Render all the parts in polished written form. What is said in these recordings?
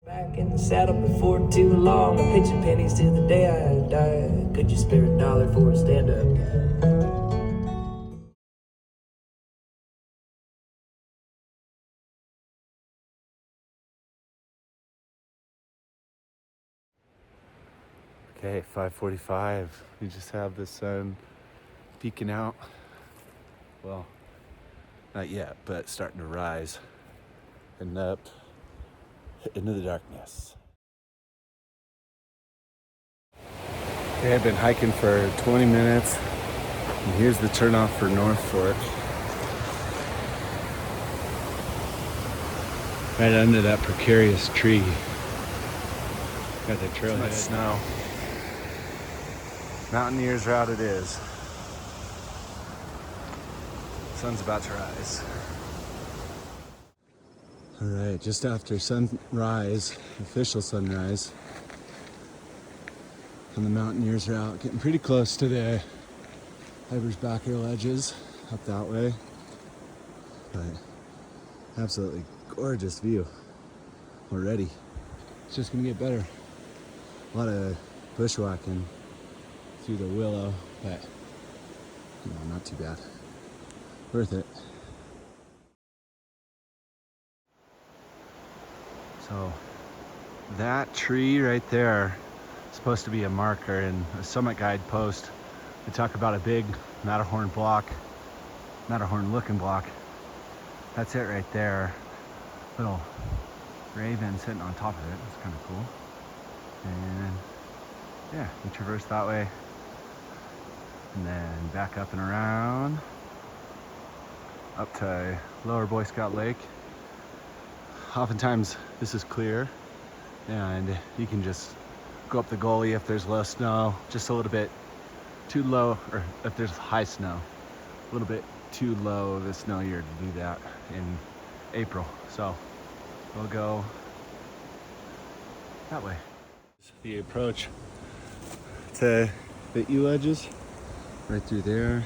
Back in the saddle before too long, I'm pitching pennies to the day I die. Could you spare $1 for a stand-up? Okay, 5:45. We just have the sun peeking out. Well, not yet, but starting to rise and up into the darkness. Okay, I've been hiking for 20 minutes. And here's the turnoff for North Fork. Right under that precarious tree. Got the trailhead. Snow. Mountaineer's route it is. Sun's about to rise. All right, just after sunrise, official sunrise, on the Mountaineer's route, getting pretty close to the Hybersbacher ledges up that way. But absolutely gorgeous view already. It's just gonna get better. A lot of bushwhacking through the willow, but not too bad. Worth it. So that tree right there is supposed to be a marker in a summit guide post. They talk about a big Matterhorn looking block. That's it right there. Little raven sitting on top of it. That's kind of cool. And yeah, we traverse that way. And then back up and around. Up to Lower Boy Scout Lake. Oftentimes this is clear and you can just go up the gully if there's low snow, just a little bit too low, or if there's high snow, a little bit too low of a snow year to do that in April. So we'll go that way. The approach to the E-ledges right through there,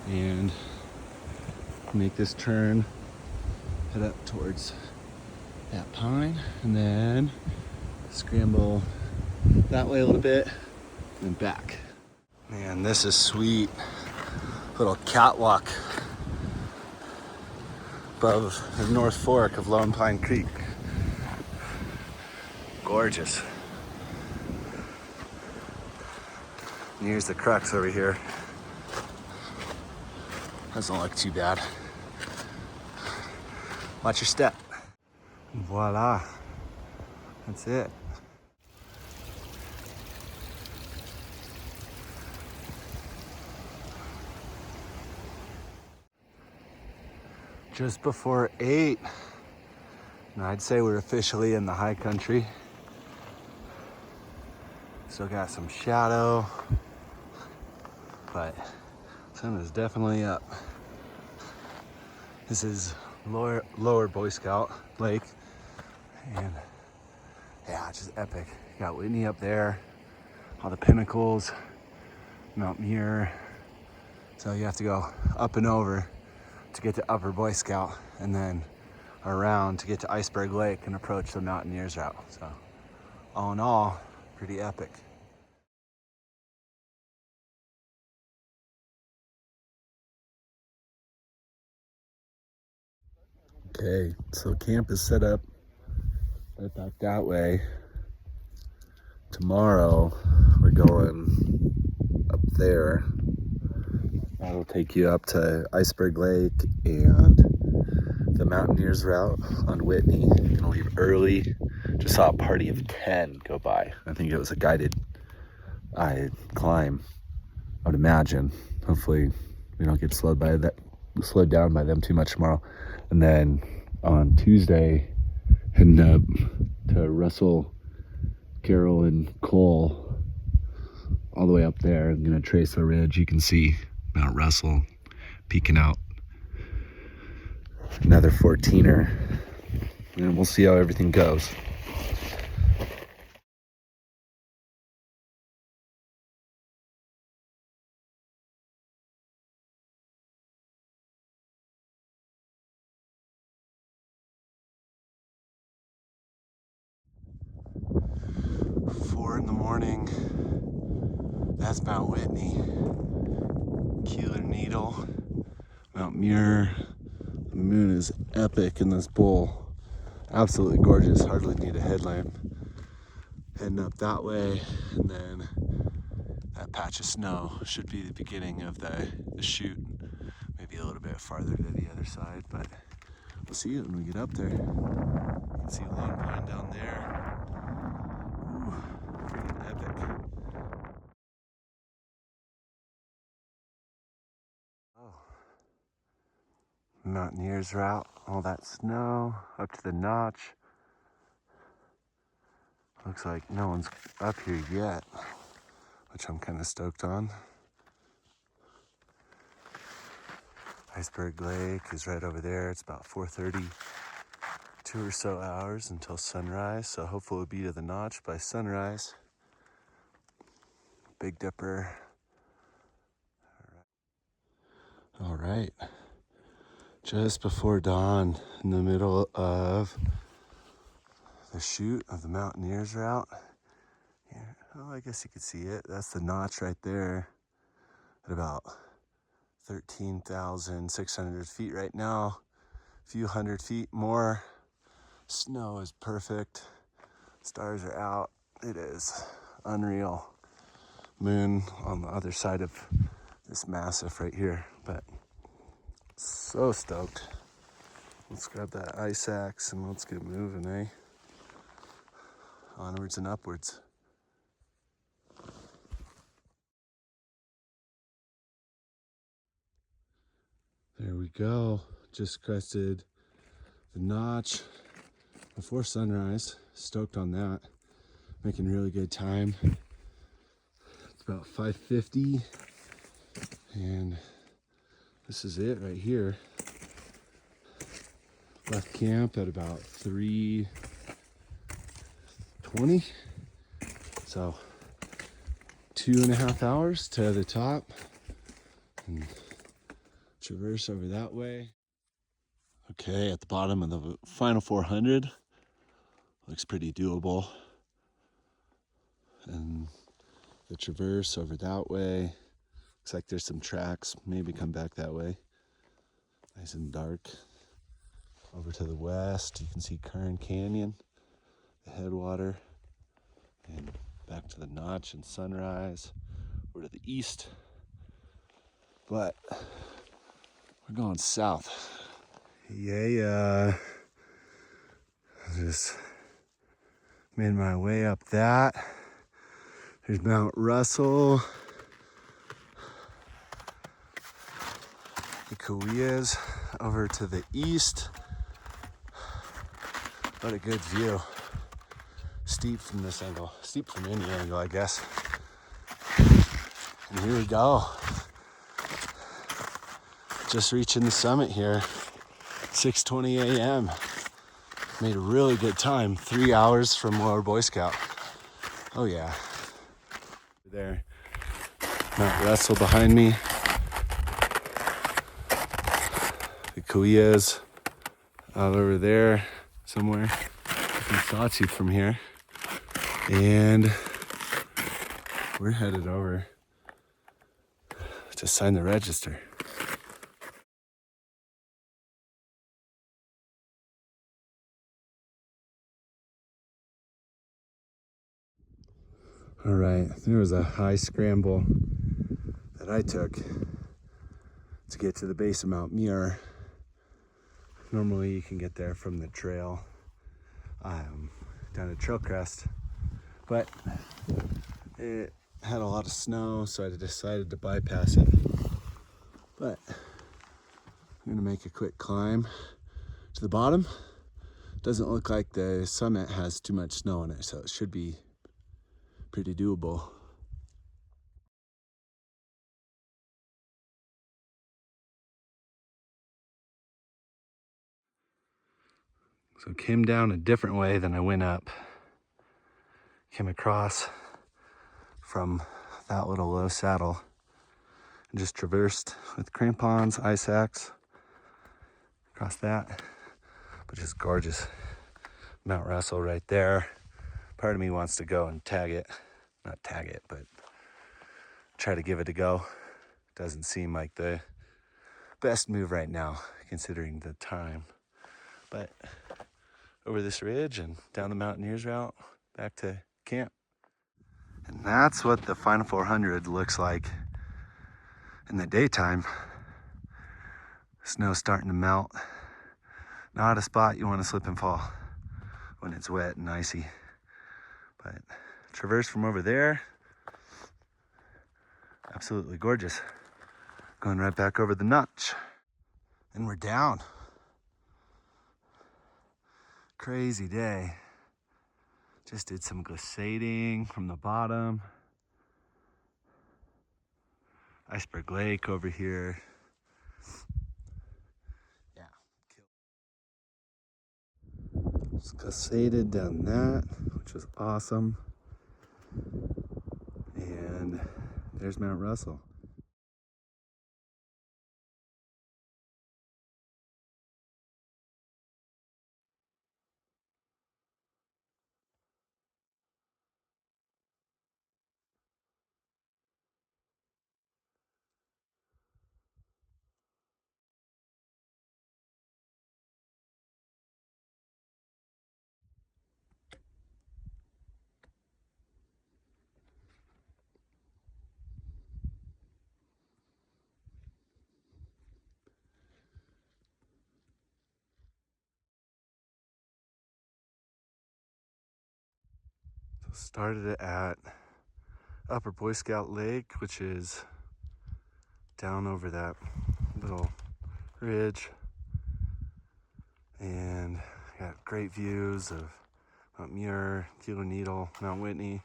and make this turn, head up towards that pine, and then scramble that way a little bit and back. Man, this is sweet. Little catwalk above the North Fork of Lone Pine Creek. Gorgeous. And here's the crux over here. Doesn't look too bad. Watch your step. Voila. That's it. Just before 8. And I'd say we're officially in the high country. Still got some shadow, but sun is definitely up. This is Lower Boy Scout Lake, and yeah, just epic. You got Whitney up there, all the pinnacles, Mount Muir. So you have to go up and over to get to Upper Boy Scout, and then around to get to Iceberg Lake and approach the Mountaineer's route. So all in all, pretty epic. Okay, so camp is set up right back that way. Tomorrow we're going up there. That'll take you up to Iceberg Lake and the Mountaineer's route on Whitney. Gonna leave early. Just saw a party of 10 go by. I think it was a guided climb, I would imagine. Hopefully we don't get slowed down by them too much tomorrow. And then on Tuesday, heading up to Russell, Carroll, and Cole, all the way up there. I'm gonna trace the ridge. You can see Mount Russell peeking out. Another 14er, and we'll see how everything goes. 4 in the morning. That's Mount Whitney, Keeler Needle, Mount Muir. The moon is epic in this bowl. Absolutely gorgeous, hardly need a headlamp. Heading up that way, and then that patch of snow should be the beginning of the chute. Maybe a little bit farther to the other side, but we'll see it when we get up there. You can see Long Pine down there. Ooh, freaking epic. Oh. Mountaineer's route, all that snow up to the notch. Looks like no one's up here yet, which I'm kind of stoked on. Iceberg Lake is right over there. It's about 4:30, 2 or so hours until sunrise. So hopefully we'll be to the notch by sunrise. Big Dipper. All right. Just before dawn, in the middle of the chute of the Mountaineers route. Here. Oh, I guess you could see it. That's the notch right there at about 13,600 feet right now. A few hundred feet more. Snow is perfect. Stars are out. It is unreal. Moon on the other side of this massif right here, but so stoked. Let's grab that ice axe and let's get moving, eh? Onwards and upwards. There we go. Just crested the notch before sunrise. Stoked on that. Making really good time. It's about 5:50, and this is it right here. Left camp at about 3:20. So 2.5 hours to the top and traverse over that way. Okay, at the bottom of the final 400. Looks pretty doable. And the traverse over that way. Looks like there's some tracks. Maybe come back that way. Nice and dark. Over to the west, you can see Kern Canyon, the headwater, and back to the notch and sunrise. We're to the east, but we're going south. Yeah. Just made my way up that. There's Mount Russell. The Kauai's over to the east. What a good view. Steep from this angle. Steep from any angle, I guess. And here we go. Just reaching the summit here. 6:20 a.m. Made a really good time. 3 hours from Lower Boy Scout. Oh yeah. There. Mount Russell behind me. The Kauai's out over there somewhere. You can Sawtooth from here. And we're headed over to sign the register. All right, there was a high scramble that I took to get to the base of Mount Muir. Normally you can get there from the trail down to Trail Crest, but it had a lot of snow, so I decided to bypass it. But I'm gonna make a quick climb to the bottom. Doesn't look like the summit has too much snow in it, so it should be pretty doable. So came down a different way than I went up. Came across from that little low saddle and just traversed with crampons, ice axe, across that. But just gorgeous. Mount Russell right there. Part of me wants to go and tag it. Not tag it, but try to give it a go. Doesn't seem like the best move right now, considering the time. But over this ridge and down the Mountaineers route, back to camp. And that's what the final 400 looks like in the daytime. Snow's starting to melt. Not a spot you want to slip and fall when it's wet and icy. But traverse from over there, absolutely gorgeous. Going right back over the notch. And we're down. Crazy day. Just did some glissading from the bottom. Iceberg Lake over here. Yeah. Just glissaded down that, which was awesome. And there's Mount Russell. So started it at Upper Boy Scout Lake, which is down over that little ridge. And got great views of Mount Muir, Kilo Needle, Mount Whitney.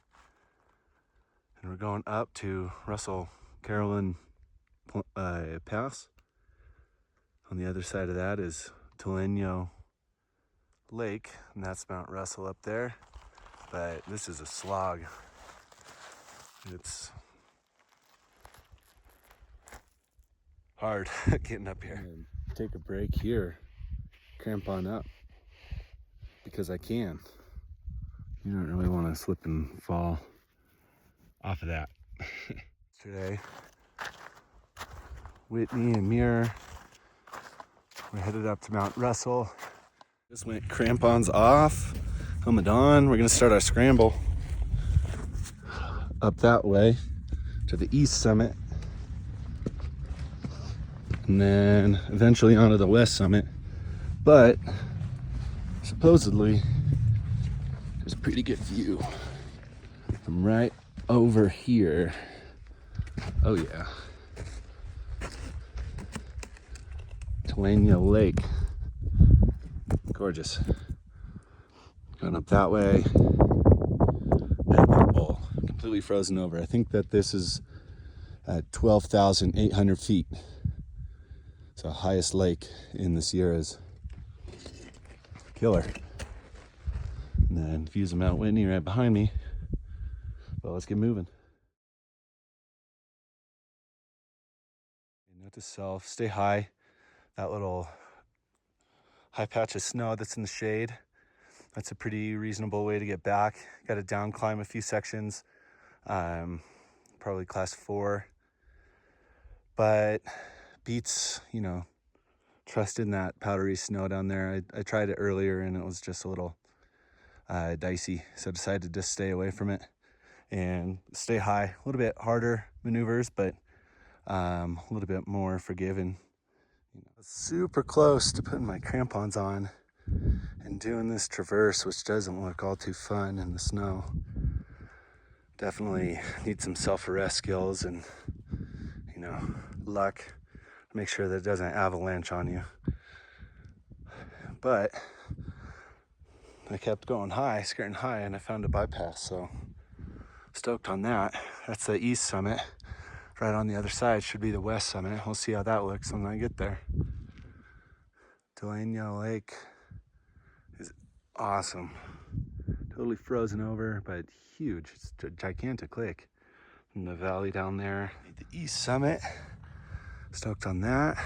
And we're going up to Russell Carolyn Pass. On the other side of that is Teleño Lake, and that's Mount Russell up there. But this is a slog. It's hard getting up here. Take a break here, cramp on up, because I can. You don't really want to slip and fall off of that. Today, Whitney and Muir, we're headed up to Mount Russell. Just went crampons off, helmet on. We're gonna start our scramble up that way to the east summit, and then eventually onto the west summit. But supposedly there's a pretty good view from right over here. Oh yeah. Teleño Lake. Gorgeous. Going up that way. Oh, completely frozen over. I think that this is at 12,800 feet. It's the highest lake in the Sierras. Killer. And then views of Mount Whitney right behind me. Well, let's get moving. Note to self, stay high. That little high patch of snow that's in the shade, that's a pretty reasonable way to get back. Got to down climb a few sections, probably class 4, but beats, trust in that powdery snow down there. I tried it earlier and it was just a little dicey, so I decided to just stay away from it and stay high. A little bit harder maneuvers, but a little bit more forgiving. Super close to putting my crampons on and doing this traverse, which doesn't look all too fun in the snow. Definitely need some self-arrest skills and, luck to make sure that it doesn't avalanche on you. But I kept going high, skirting high, and I found a bypass, so stoked on that. That's the east summit. Right on the other side should be the west summit. We'll see how that looks when I get there. Teleño Lake is awesome. Totally frozen over, but huge. It's a gigantic lake. In the valley down there, the east summit. Stoked on that.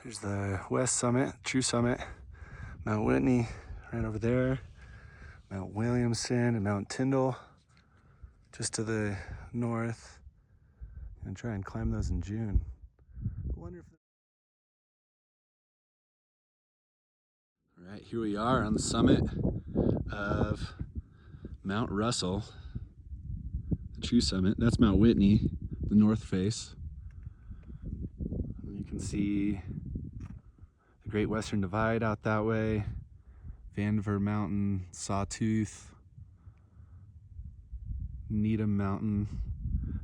There's the west summit, true summit. Mount Whitney right over there. Mount Williamson and Mount Tyndall just to the north. And try and climb those in June. I wonder if... All right, here we are on the summit of Mount Russell, the true summit. That's Mount Whitney, the north face. And you can see the Great Western Divide out that way, Vandiver Mountain, Sawtooth, Needham Mountain.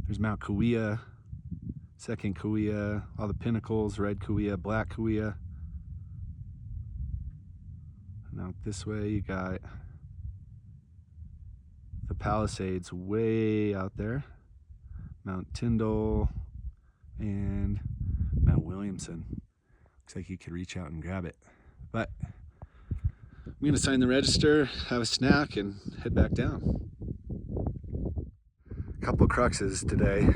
There's Mount Kauai, Second Kauai, all the pinnacles, Red Kauai, Black Kauai. And out this way you got the Palisades way out there, Mount Tyndall, and Mount Williamson. Looks like you could reach out and grab it. But I'm gonna sign the register, have a snack, and head back down. A couple cruxes today.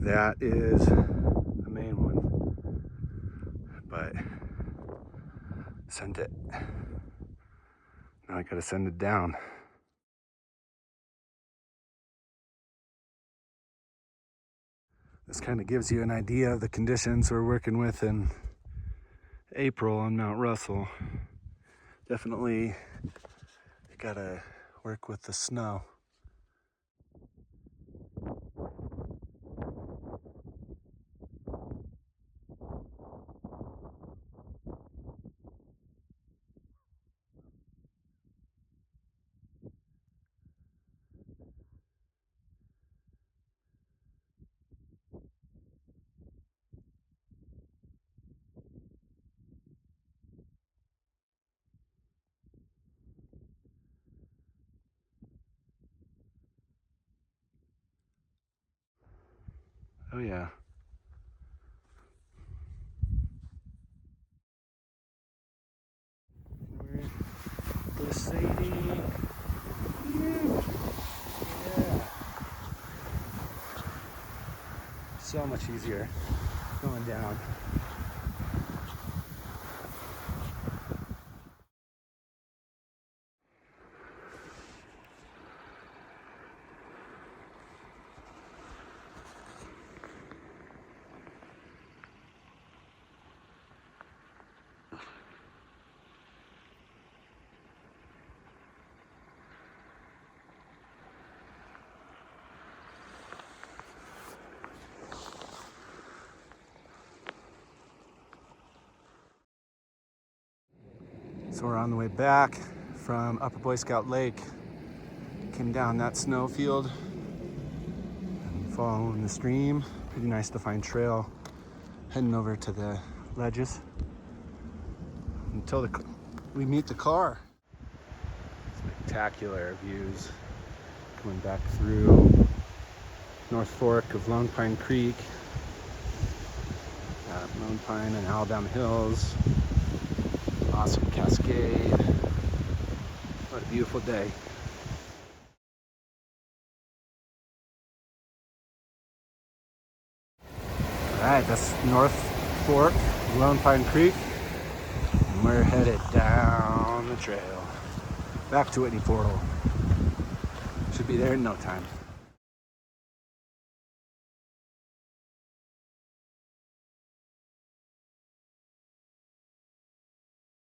That is the main one, but sent it. Now I gotta send it down. This kind of gives you an idea of the conditions we're working with in April on Mount Russell. Definitely gotta work with the snow. Oh yeah. We're Sadie. Yeah. So much easier going down. So we're on the way back from Upper Boy Scout Lake. Came down that snow field and following the stream. Pretty nice to find trail. Heading over to the ledges until we meet the car. Spectacular views going back through North Fork of Lone Pine Creek, Lone Pine and Alabama Hills. Awesome cascade. What a beautiful day. Alright, that's North Fork, Lone Pine Creek. And we're headed down the trail. Back to Whitney Portal. Should be there in no time.